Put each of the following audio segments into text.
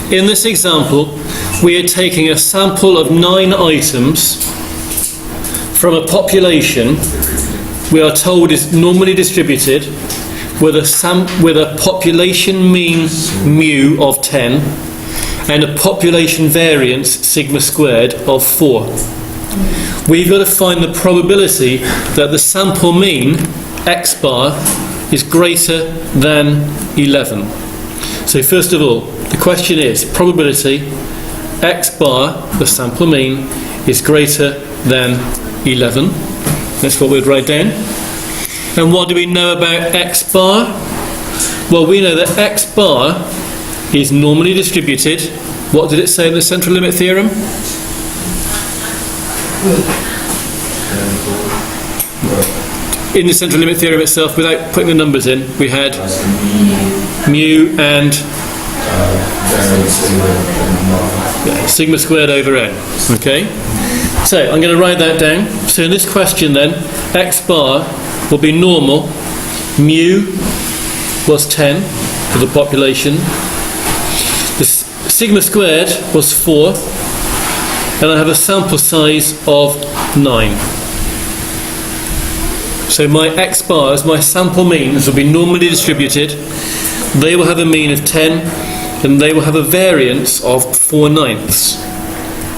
In this example, we are taking a sample of 9 items from a population we are told is normally distributed with a population mean mu of 10 and a population variance sigma squared of 4. We've got to find the probability that the sample mean x bar is greater than 11. So first of all, the question is probability x bar, the sample mean, is greater than 11. That's what we'd write down. And what do we know about x bar? Well, we know that x bar is normally distributed. What did it say in the central limit theorem? In the central limit theorem itself, without putting the numbers in, we had mu and sigma squared over n. Okay? So I'm going to write that down. So in this question then, x bar will be normal. Mu was 10 for the population. The sigma squared was 4. And I have a sample size of 9. So my x bars, my sample means, will be normally distributed. They will have a mean of 10 and they will have a variance of 4/9.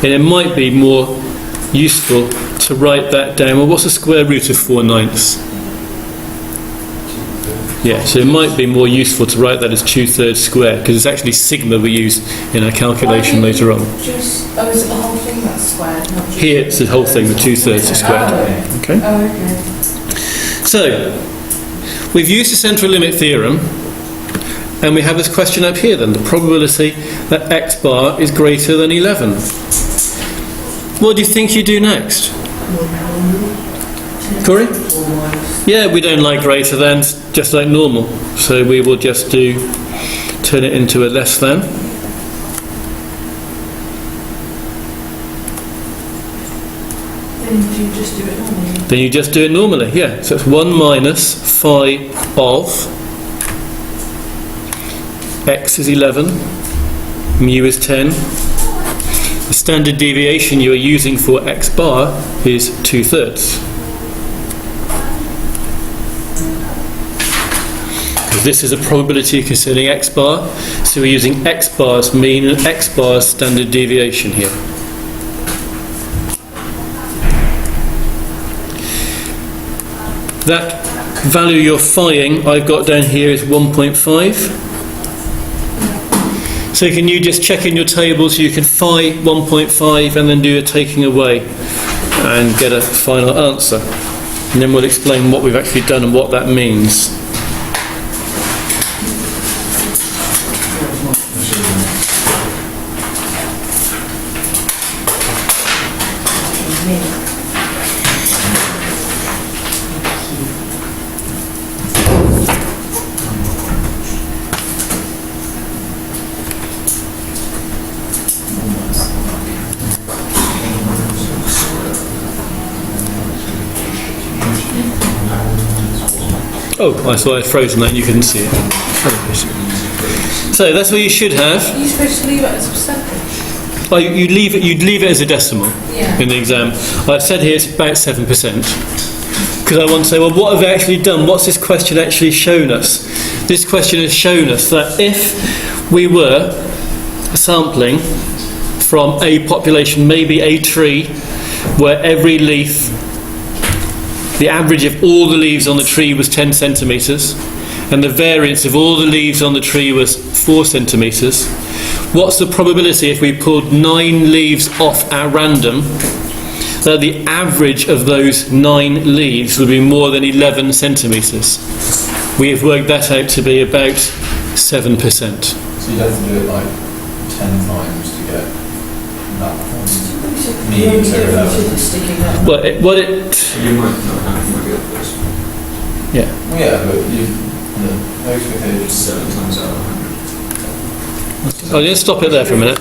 And it might be more useful to write that down. Well, what's the square root of 4/9? Yeah, so it might be more useful to write that as 2/3 square, because it's actually sigma we use in our calculation later on. Is it the whole thing that's squared? Not just Here it's the whole thing, the 2/3 is squared. Okay. Oh, okay. So, we've used the central limit theorem, and we have this question up here then, the probability that x bar is greater than 11. What do you think you do next? Corey? Yeah, we don't like greater than, just like normal. So we will just turn it into a less than. Then you just do it normally? Then you just do it normally, yeah. So it's 1 minus phi of x is 11, mu is 10. The standard deviation you are using for x bar is 2/3. Because this is a probability concerning x bar, so we're using x bar's mean and x bar's standard deviation here. That value you're phi-ing, I've got down here, is 1.5. So can you just check in your table so you can phi 1.5 and then do a taking away and get a final answer. And then we'll explain what we've actually done and what that means. Oh, I thought I'd frozen that and you couldn't see it. So that's what you should have. Are you supposed to leave it as a percentage? Oh, you'd leave it as a decimal in the exam. I've said here it's about 7%. Because I want to say, well, what have we actually done? What's this question actually shown us? This question has shown us that if we were sampling from a population, maybe a tree, where every leaf, the average of all the leaves on the tree was 10 centimetres and the variance of all the leaves on the tree was 4 centimetres. What's the probability if we pulled 9 leaves off at random that the average of those 9 leaves would be more than 11 centimetres? We have worked that out to be about 7%. So you'd have to do it like 10 times to get that mean. Well, You might not have to get this. yeah. Yeah, but no expectations. 7 times out of 100. I'll just stop it there for a minute.